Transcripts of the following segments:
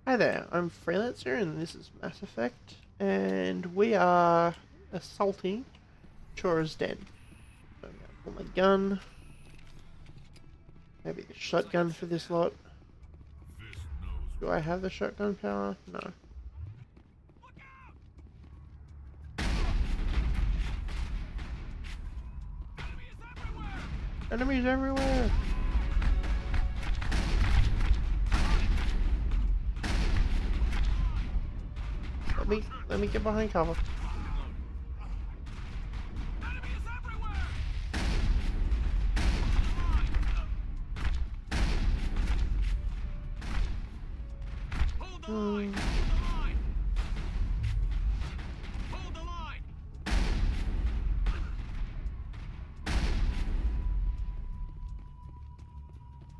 Hi there, I'm Fr33Lanc3r and this is Mass Effect, and we are assaulting Chora's Den. So I'm going to pull my gun, maybe the shotgun for this lot. Do I have the shotgun power? No. Enemies everywhere! Let me get behind cover.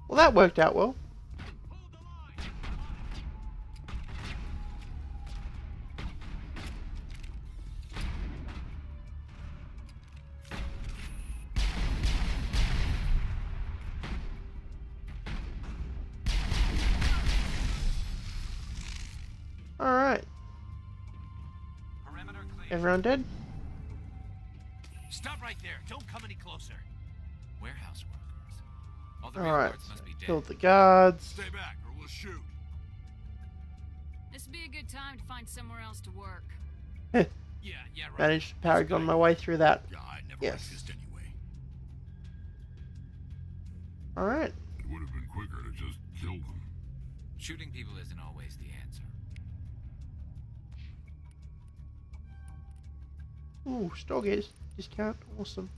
Well, that worked out well. Alright. Everyone dead? Stop right there. Don't come any closer. Warehouse workers. All the Alright, railroads must be dead. killed the guards. Stay back or we'll shoot. This would be a good time to find somewhere else to work. Yeah, right. Managed to paragon my way through that. Yeah, I never Yes. exist anyway. Alright. It would have been quicker to just kill them. Shooting people isn't always the answer. Ooh, Stargaze discount. Awesome.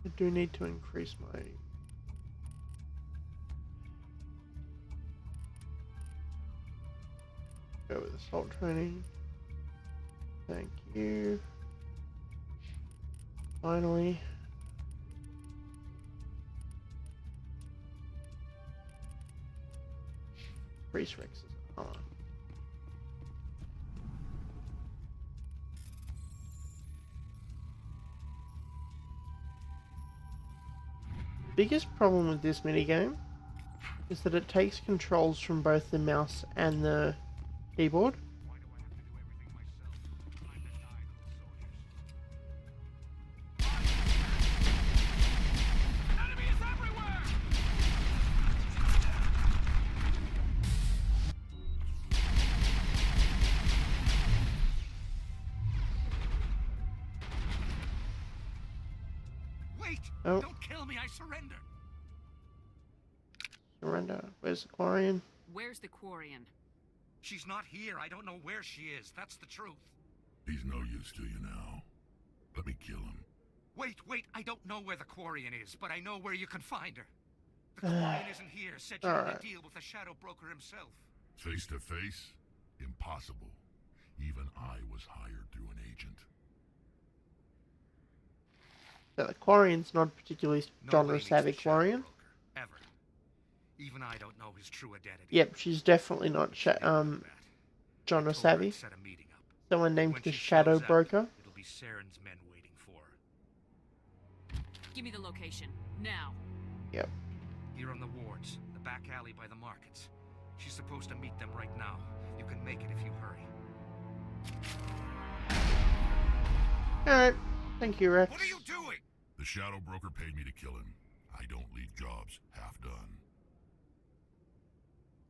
I do need to increase my... Go with assault training. Thank you. Finally. Priest Rex's armor. Biggest problem with this minigame is that it takes controls from both the mouse and the keyboard. Wait! Oh. Don't kill me, I surrender! Surrender. Where's the Quarian? Where's the Quarian? She's not here. I don't know where she is. That's the truth. He's no use to you now. Let me kill him. Wait. I don't know where the Quarian is, but I know where you can find her. The Quarian isn't here. Said you had a deal with the Shadow Broker himself. Face to face? Impossible. Even I was hired through an agent. So the Quarian's not a particularly Nobody genre needs savvy the Shadow Quarian. Broker, ever. Even I don't know his true identity. Yep, she's definitely not genre savvy. Set a meeting up. Someone named When the she Shadow shows up, Broker. It'll be Saren's men waiting for her. Give me the location, now. Yep. Here on the wards, the back alley by the markets. She's supposed to meet them right now. You can make it if you hurry. Alright. Thank you, Rex. What are you doing? The Shadow Broker paid me to kill him. I don't leave jobs half done.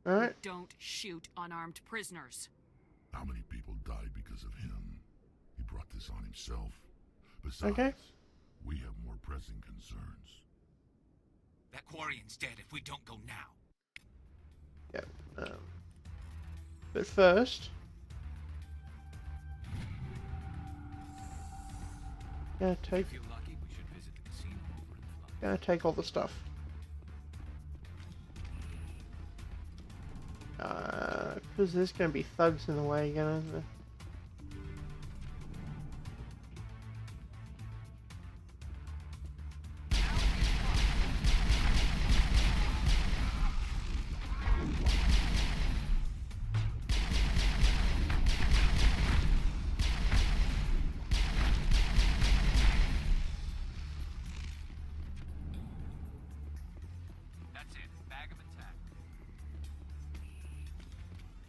Alright. Don't shoot unarmed prisoners. How many people died because of him? He brought this on himself. Besides, Okay. we have more pressing concerns. That Quarian's dead if we don't go now. Yep. But first... Gonna take If you're lucky, we should visit the casino over in the flood. Gonna take all the stuff. Because there's gonna be thugs in the way again, isn't there?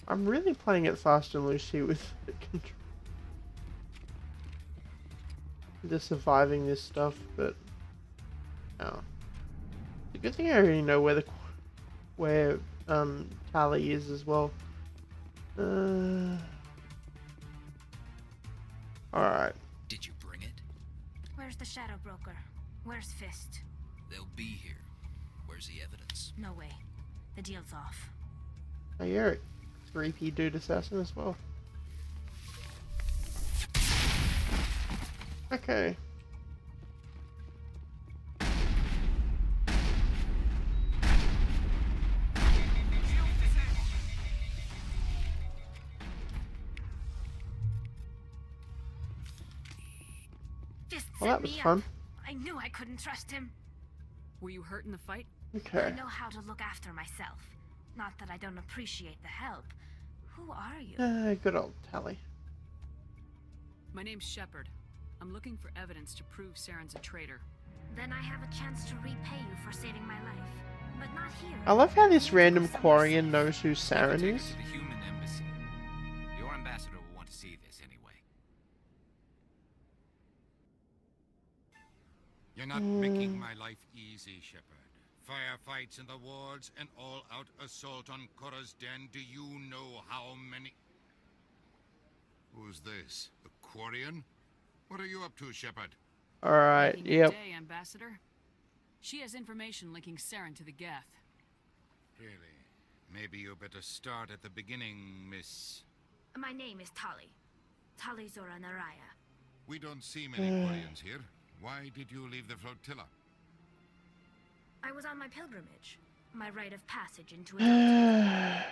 I'm really playing it fast and loose here with the control. Just surviving this stuff, but oh, it's a good thing I already know where Tally is as well. All right. Did you bring it? Where's the Shadow Broker? Where's Fist? They'll be here. Where's the evidence? No way. The deal's off. Oh, you're a 3P dude assassin as well. Okay. Fist Well, that set was me fun. up. I knew I couldn't trust him. Were you hurt in the fight? I Okay. know how to look after myself. Not that I don't appreciate the help. Who are you? Good old Tally. My name's Shepard. I'm looking for evidence to prove Saren's a traitor. Then I have a chance to repay you for saving my life. But not here. I love how this random Somewhere Quarian safe. knows who Saren Take it is. to the human embassy. Your ambassador will want to see this anyway. You're not making my life easy, Shepard. Firefights in the wards, an all-out assault on Korra's den. Do you know how many... Who's this? A Quarian? What are you up to, Shepard? Alright, Making your yep. day, Ambassador. She has information linking Saren to the Geth. Really? Maybe you better start at the beginning, Miss... My name is Tali. Tali Zora Naraya. We don't see many Quarians here. Why did you leave the flotilla? I was on my pilgrimage. My rite of passage into adulthood.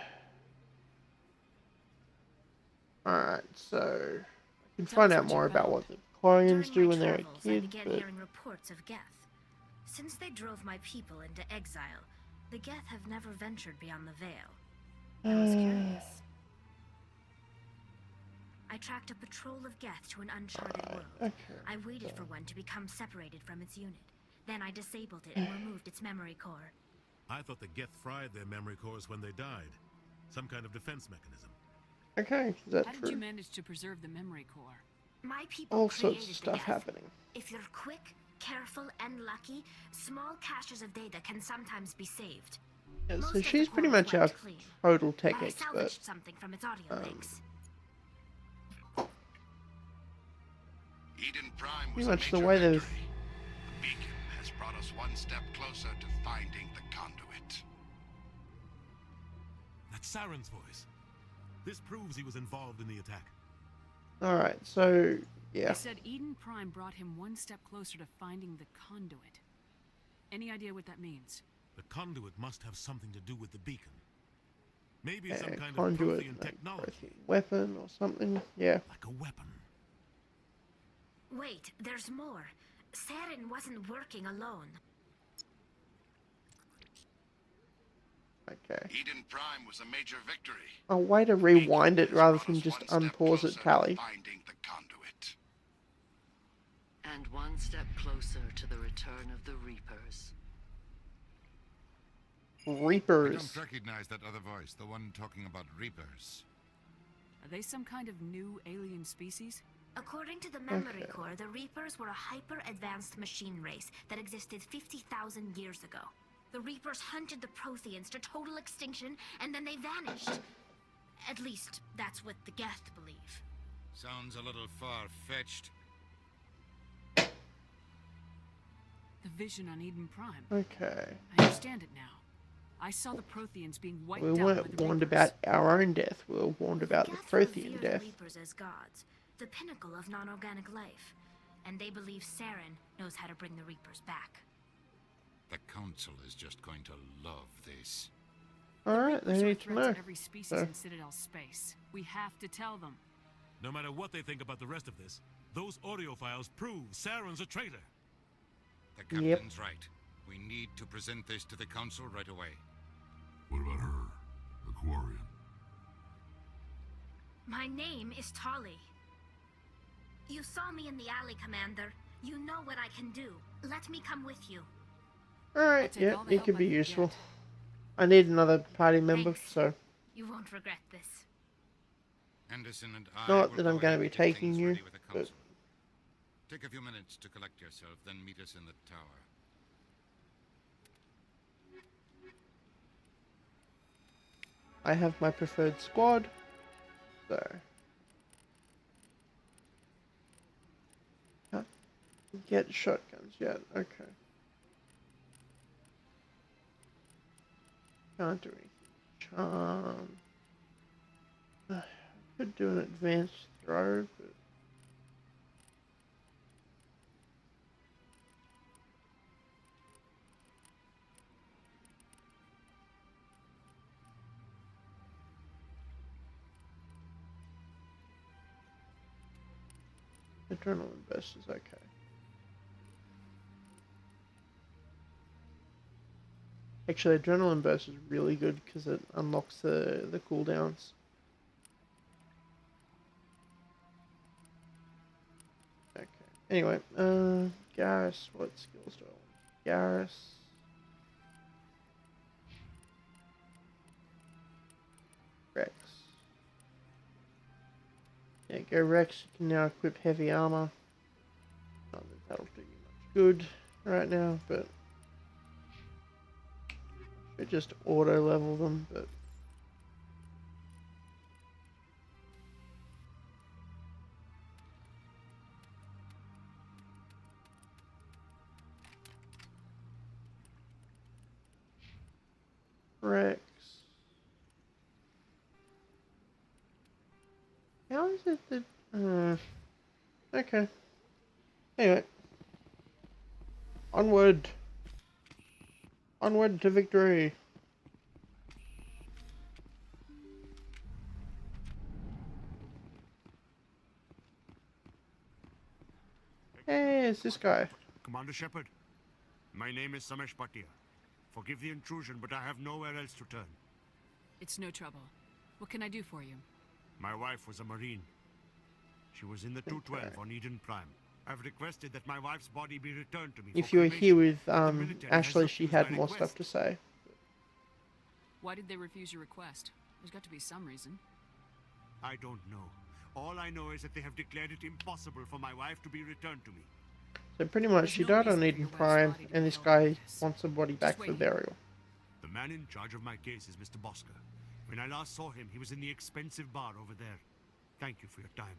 Alright, so I can Tell find us out what you more about found. what the Quarians do During my when they're a travels, I kid, began but hearing reports of Geth. Since they drove my people into exile, the Geth have never ventured beyond the Veil. I was curious. I tracked a patrol of Geth to an uncharted world. okay. I waited for one to become separated from its unit. Then I disabled it and removed its memory core. I thought the Geth fried their memory cores when they died. Some kind of defense mechanism. Okay, is that How did true? you manage to preserve the memory core? My people All created sorts of the stuff Geth. happening. If you're quick, careful, and lucky, small caches of data can sometimes be saved. Yeah, Most so of she's the pretty core much our wiped clean, total tech but I expert. salvaged something from its audio links. Eden Prime Pretty was a much the major way they've... victory. The beacon has brought us one step closer to finding the conduit. That's Saren's voice. This proves he was involved in the attack. Alright, so yeah. They said Eden Prime brought him one step closer to finding the conduit. Any idea what that means? The conduit must have something to do with the beacon. Maybe A some kind of conduit, Prothean like technology. Prothean weapon or something. Yeah. Like a weapon. Wait, there's more. Saren wasn't working alone. Okay. Eden Prime was a major victory. A way to rewind it rather than just unpause it, Tally. Finding the conduit. And one step closer to the return of the Reapers. I Reapers. don't recognize that other voice, the one talking about Reapers. Are they some kind of new alien species? According to the memory Okay. core, the Reapers were a hyper-advanced machine race that existed 50,000 years ago. The Reapers hunted the Protheans to total extinction, and then they vanished. At least, that's what the Geth believe. Sounds a little far-fetched. The vision on Eden Prime. Okay. I understand it now. I saw the Protheans being wiped We out by weren't the warned Reapers. about our own death. We were warned about the Geth Prothean revere death. the Reapers as gods, the pinnacle of non-organic life. And they believe Saren knows how to bring the Reapers back. The Council is just going to love this. Alright, Reapers they are a need to threat know. to every species So- in Citadel space. We have to tell them. No matter what they think about the rest of this, those audio files prove Saren's a traitor. The Yep. captain's right. We need to present this to the Council right away. What about her? The Quarian. My name is Tali. You saw me in the alley, Commander. You know what I can do. Let me come with you. Alright, take yeah, all the it help could I be can useful. get. I need another party member, Thanks. so You won't regret this. Anderson and I Not will that go I'm going ahead to be and get taking things you, ready with the but council. Take a few minutes to collect yourself, then meet us in the tower. I have my preferred squad, so can't get shotguns yet. Okay, can't do anything. Charm. I could do an advanced throw, but adrenaline burst is okay. Actually, adrenaline burst is really good because it unlocks the cooldowns. Okay. Anyway, Garrus, what skills do I want? Garrus. Rex. Yeah, go Rex. You can now equip heavy armor. Not that that'll do you much good right now, but should just auto level them. But Rex. How is it that... okay. Anyway. Onward. Onward to victory. Hey, it's this guy. Commander Shepard, my name is Samesh Bhatia. Forgive the intrusion, but I have nowhere else to turn. It's no trouble. What can I do for you? My wife was a Marine. She was in the 212 on Eden Prime. I've requested that my wife's body be returned to me. If for you were here cremation, with but the military has Ashley, she refused had my more request. stuff to say. Why did they refuse your request? There's got to be some reason. I don't know. All I know is that they have declared it impossible for my wife to be returned to me. So pretty much, There's she no died reason on for Eden your wife's Prime, body to and be this held guy like this. wants her body Just back wait for here. burial. The man in charge of my case is Mr. Bosker. When I last saw him, he was in the expensive bar over there. Thank you for your time.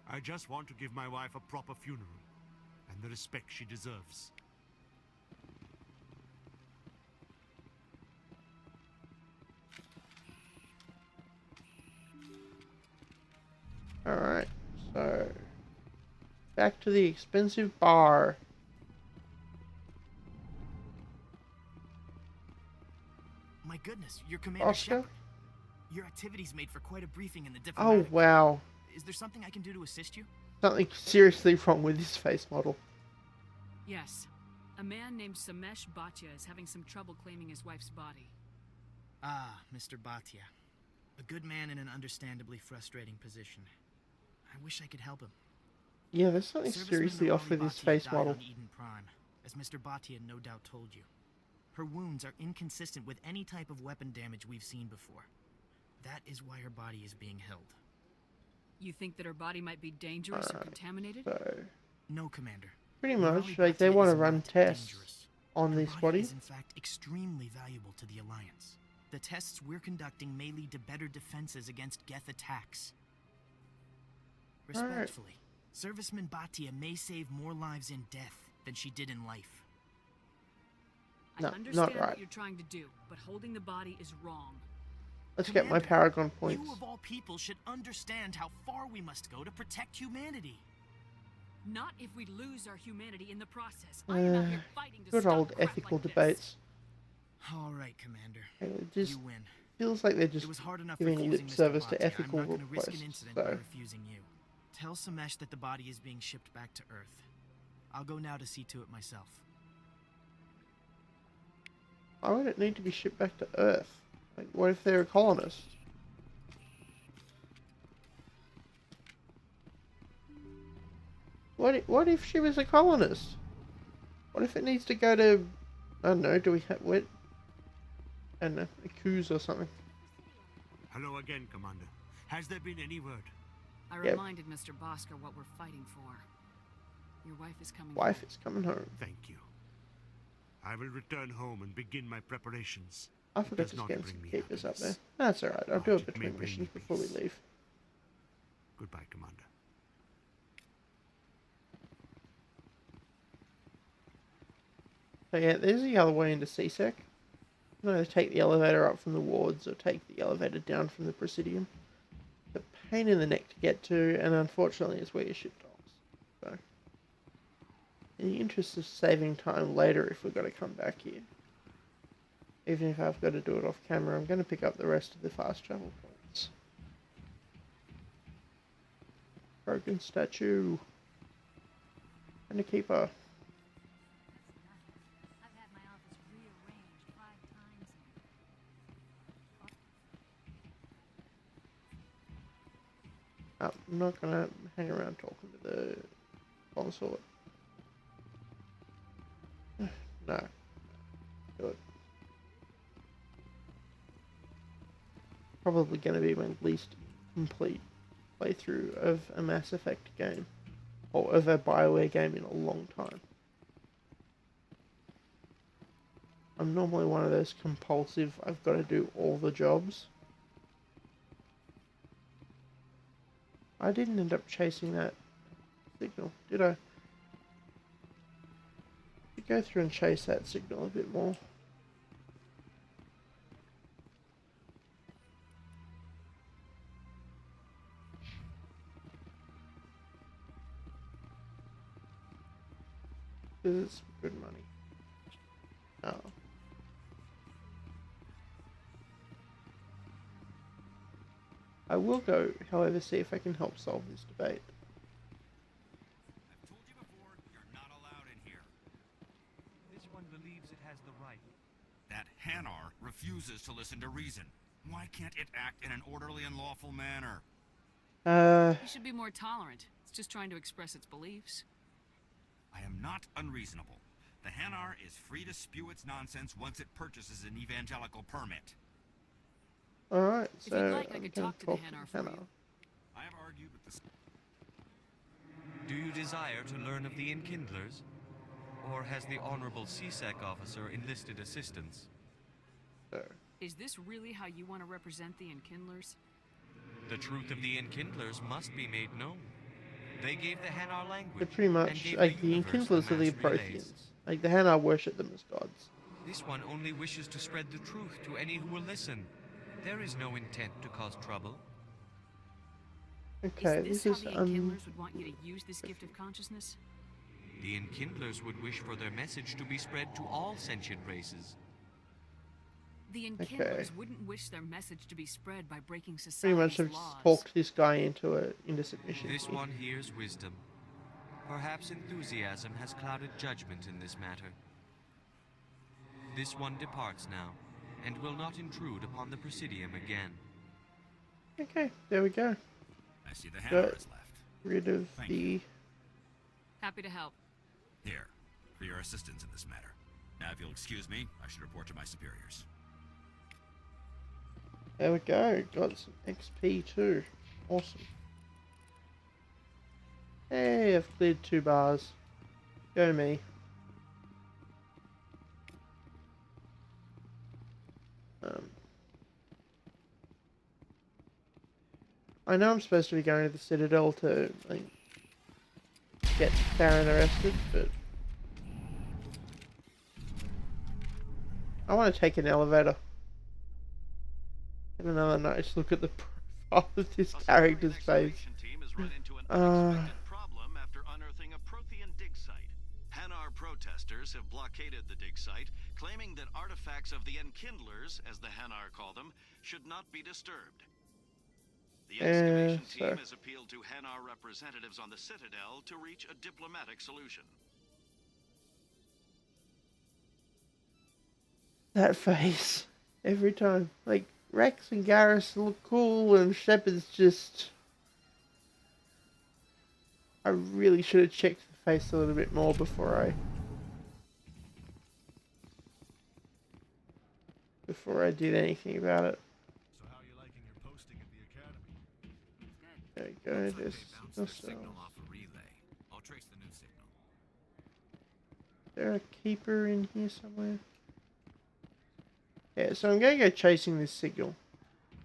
I just want to give my wife a proper funeral and the respect she deserves. Alright, so back to the expensive bar. My goodness, you're Commander Oscar? Shepard. Your activities made for quite a briefing in the Oh diplomatic. wow, Is there something I can do to assist you? something seriously wrong with this face model. Yes. A man named Samesh Bhatia is having some trouble claiming his wife's body. Ah, Mr. Bhatia. A good man in an understandably frustrating position. I wish I could help him. Yeah, there's something Serviceman seriously off Nirali with this Bhatia face died model. on Eden Prime, as Mr. Bhatia no doubt told you. Her wounds are inconsistent with any type of weapon damage we've seen before. That is why her body is being held. You think that her body might be dangerous or contaminated? So No, Commander. pretty Nirali much, like they Bhatia want to is run not tests dangerous. on Her this body body. is in fact extremely valuable to the Alliance. The tests we're conducting may lead to better defenses against Geth attacks. Alright. Respectfully, Serviceman Bhatia may save more lives in death than she did in life. No, I not understand right. what you're trying to do, but holding the body is wrong. Let's get my Commander, Paragon points. You of all people should understand how far we must go to protect humanity. Not if we lose our humanity in the process. I am out here fighting to Good stop old crap ethical like this. debates. All right, Commander. It just You win. feels like they're just It was hard enough giving refusing lip Mr. service to Bhatia. ethical I'm not gonna risk requests. an incident by So refusing you. Tell Samesh that the body is being shipped back to Earth. I'll go now to see to it myself. why would it need to be shipped back to Earth? Like, what if they're a colonist? What if she was a colonist? What if it needs to go to, I don't know, do we have, what? I don't know, a Coos or something. Hello again, Commander. Has there been any word? I Yep. reminded Mr. Bosker what we're fighting for. Your wife is coming Wife home. is coming home. Thank you. I will return home and begin my preparations. I It forgot does to not scan bring some me keepers up there. happiness. That's alright, I'll But do it it may between bring me missions before we peace. leave. Goodbye, Commander. So yeah, there's the other way into CSEC. You can either take the elevator up from the wards or take the elevator down from the Presidium. It's a pain in the neck to get to, and unfortunately it's where your ship docks. So, in the interest of saving time later if we've got to come back here, even if I've got to do it off camera, I'm going to pick up the rest of the fast travel points. Broken statue. And a keeper. I've had my office rearranged 5 times. I'm not going to hang around talking to the consort. No. Do it. Probably going to be my least complete playthrough of a Mass Effect game. Or of a BioWare game in a long time. I'm normally one of those compulsive, I've got to do all the jobs. I didn't end up chasing that signal, did I? Should go through and chase that signal a bit more. Because it's good money. Oh. I will go, however, see if I can help solve this debate. I've told you before, you're not allowed in here. This one believes it has the right. That Hanar refuses to listen to reason. Why can't it act in an orderly and lawful manner? You should be more tolerant. It's just trying to express its beliefs. I am not unreasonable. The Hanar is free to spew its nonsense once it purchases an evangelical permit. Alright, If so you'd like, I I'm could gonna talk to the talk Hanar to for Hanar. you. I have argued with the... Do you desire to learn of the Enkindlers? Or has the Honorable CSEC officer enlisted assistance? So, Is this really how you want to represent the Enkindlers? The truth of the Enkindlers must be made known. They gave the Hanar language. they're pretty and much gave like the universe Enkindlers are the mass relays. Protheans. Like the Hanar worship them as gods. This one only wishes to spread the truth to any who will listen. There is no intent to cause trouble. Okay, is this this is how the Enkindlers would want you to use this gift of consciousness? The Enkindlers would wish for their message to be spread to all sentient races. The Enkindlers Okay. wouldn't wish their message to be spread by breaking pretty society's much I've laws. just talked this guy into submission. This one hears wisdom. Perhaps enthusiasm has clouded judgment in this matter. This one departs now, and will not intrude upon the Presidium again. Okay, there we go. I see the Got Hanar is left. rid of Thank the... Happy to help. Here, for your assistance in this matter. Now, if you'll excuse me, I should report to my superiors. There we go, got some XP too. Awesome. Hey, I've cleared 2 bars. Go me. I know I'm supposed to be going to the Citadel to like, get Karen arrested, but I want to take an elevator. Have another nice look at the profile of this character's face. Team has run into an unexpected problem after unearthing a Prothean dig site. Hanar protesters have blockaded the dig site, claiming that artifacts of the Enkindlers, as the Hanar call them, should not be disturbed. The excavation team has appealed to Hanar representatives on the Citadel to reach a diplomatic solution. That face. Every time. Like, Rex and Garrus look cool and Shepard's just... I really should have checked the face a little bit more before I did anything about it. So how are you liking your There we go. Looks like There's they bounced signal their signal cells. off a relay. I'll trace the new signal. Is there a keeper in here somewhere? Yeah, so I'm going to go chasing this signal.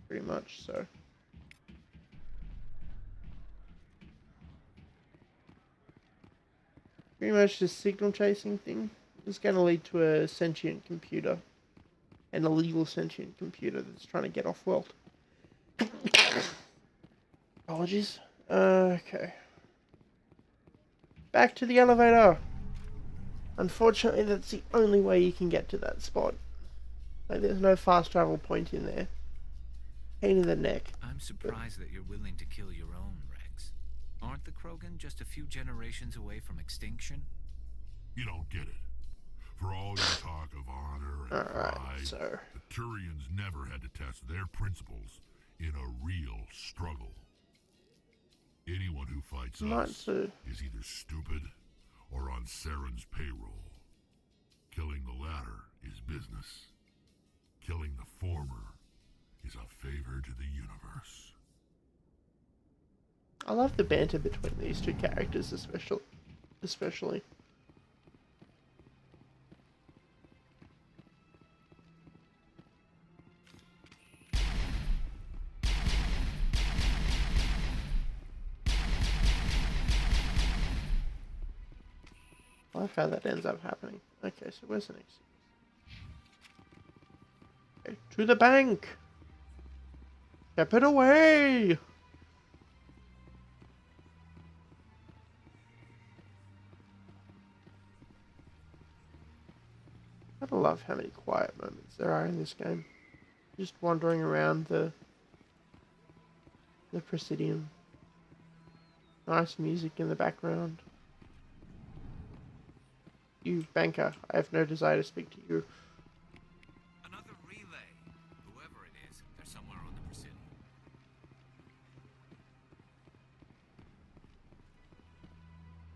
Pretty much, so. Pretty much this signal chasing thing is going to lead to a sentient computer. An illegal sentient computer that's trying to get off world. Apologies. Okay. Back to the elevator. Unfortunately, that's the only way you can get to that spot. Like, there's no fast travel point in there. Pain in the neck. I'm surprised that you're willing to kill your own, Rex. Aren't the Krogan just a few generations away from extinction? You don't get it. For all your talk of honor and pride, so the Turians never had to test their principles in a real struggle. Anyone who fights us is either stupid or on Saren's payroll. Killing the latter is business. Killing the former is a favor to the universe. I love the banter between these two characters, especially. I love how that ends up happening. Okay, so where's the next? Okay, to the bank! Shepard away! I love how many quiet moments there are in this game. Just wandering around the Presidium. Nice music in the background. You, banker, I have no desire to speak to you. Another relay. Whoever it is, they're somewhere on the Presidium.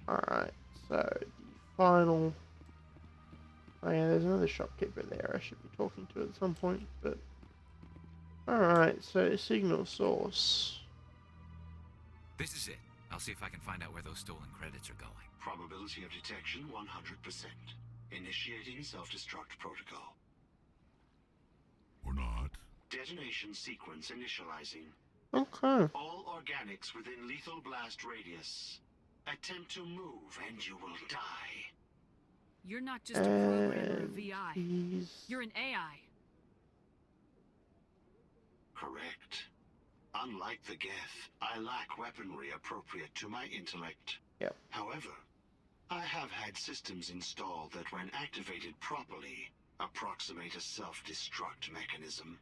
Alright, so the final... Oh yeah, there's another shopkeeper there I should be talking to at some point, but... Alright, so signal source. This is it. I'll see if I can find out where those stolen credits are going. Probability of detection 100%. Initiating self-destruct protocol. Or not. Detonation sequence initializing. Okay. All organics within lethal blast radius. Attempt to move and you will die. You're not just a programmer or a VI. You're an AI. Correct. Unlike the Geth, I lack weaponry appropriate to my intellect. Yep. However, I have had systems installed that when activated properly, approximate a self-destruct mechanism.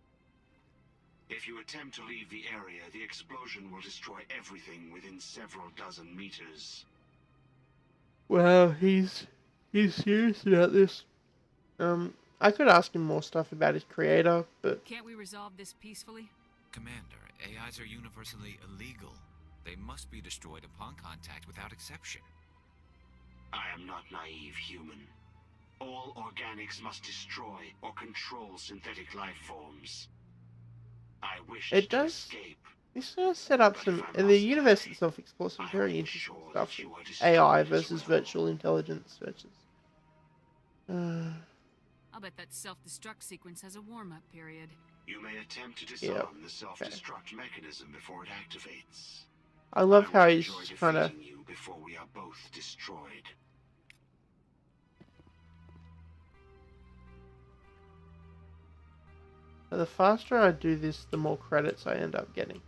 If you attempt to leave the area, the explosion will destroy everything within several dozen meters. Well, he's serious about this. I could ask him more stuff about his creator, but... Can't we resolve this peacefully? Commander, AIs are universally illegal. They must be destroyed upon contact without exception. I am not naive human. All organics must destroy or control synthetic life forms. I wish to escape. This does set up some... And the universe itself explores some very interesting stuff. AI versus virtual intelligence versus... I'll bet that self-destruct sequence has a warm-up period. You may attempt to disarm the self-destruct mechanism before it activates. I love how he's trying to... you before we are both destroyed. The faster I do this, the more credits I end up getting.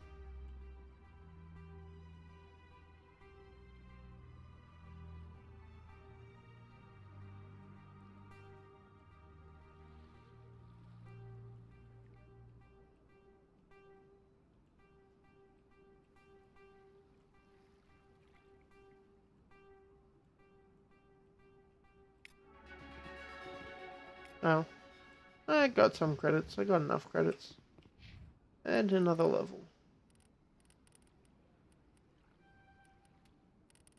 Oh. I got some credits. I got enough credits. And another level.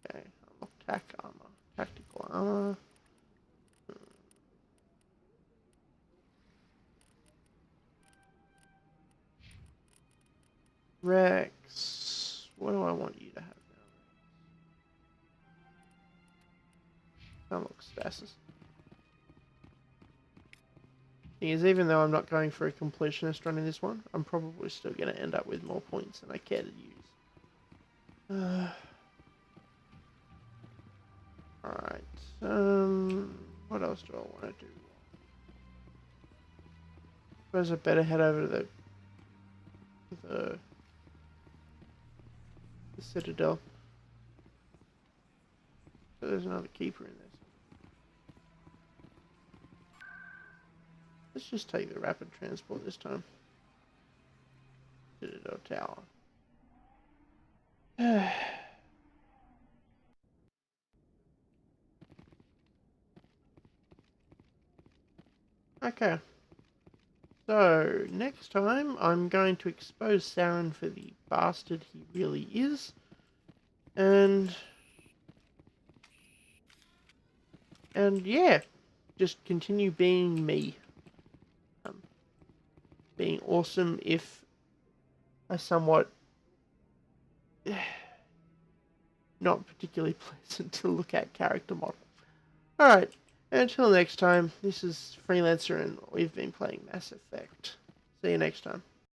Okay, unlock tac armor. Tactical armor. Rex. What do I unlock stasis. Thing is, even though I'm not going for a completionist run in this one, I'm probably still going to end up with more points than I care to use. Alright, what else do I want to do? Suppose I better head over to the Citadel. So there's another keeper in this. Let's just take the rapid transport this time. Citadel Tower. Okay. So, next time I'm going to expose Saren for the bastard he really is. And yeah, just continue being me. Being awesome if a somewhat not particularly pleasant to look at character model. Alright, until next time, this is Freelancer and we've been playing Mass Effect. See you next time.